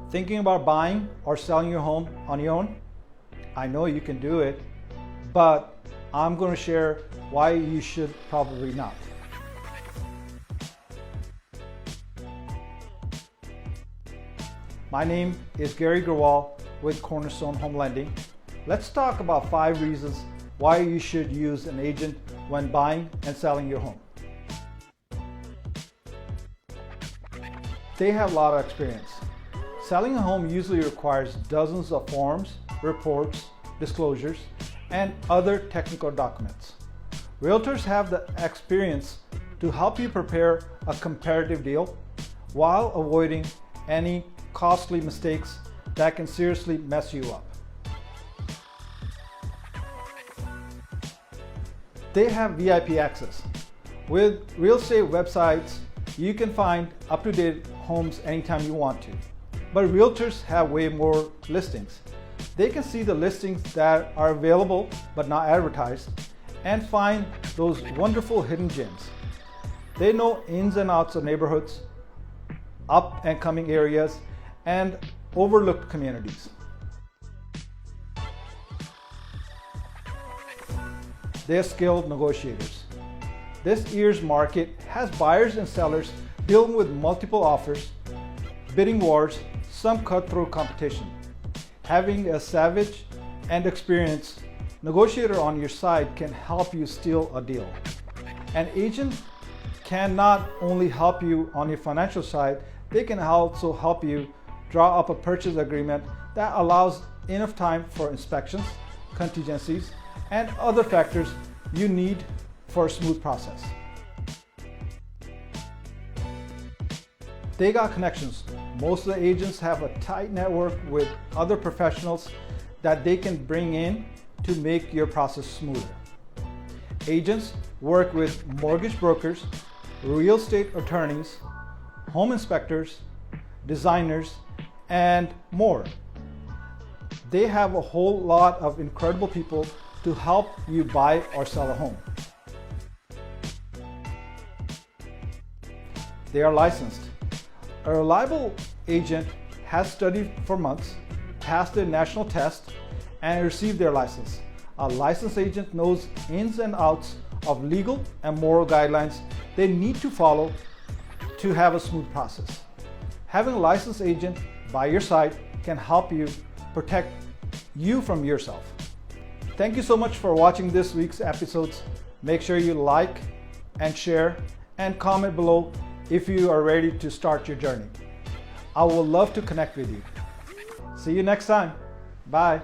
Thinking about buying or selling your home on your own? I know you can do it, but I'm going to share why you should probably not. My name is Gary Grawal with Cornerstone Home Lending. Let's talk about 5 reasons why you should use an agent when buying and selling your home. They have a lot of experience. Selling a home usually requires dozens of forms, reports, disclosures, and other technical documents. Realtors have the experience to help you prepare a comparative deal while avoiding any costly mistakes that can seriously mess you up. They have VIP access. With real estate websites, you can find up-to-date homes anytime you want to. But realtors have way more listings. They can see the listings that are available but not advertised and find those wonderful hidden gems. They know ins and outs of neighborhoods, up and coming areas, and overlooked communities. They're skilled negotiators. This year's market has buyers and sellers dealing with multiple offers, bidding wars, some cutthroat competition. Having a savage and experienced negotiator on your side can help you steal a deal. An agent can not only help you on your financial side, they can also help you draw up a purchase agreement that allows enough time for inspections, contingencies, and other factors you need for a smooth process. They got connections. Most of the agents have a tight network with other professionals that they can bring in to make your process smoother. Agents work with mortgage brokers, real estate attorneys, home inspectors, designers, and more. They have a whole lot of incredible people to help you buy or sell a home. They are licensed. A reliable agent has studied for months, passed their national test, and received their license. A licensed agent knows ins and outs of legal and moral guidelines they need to follow to have a smooth process. Having a licensed agent by your side can help you protect you from yourself. Thank you so much for watching this week's episodes. Make sure you like and share and comment below if you are ready to start your journey. I would love to connect with you. See you next time. Bye.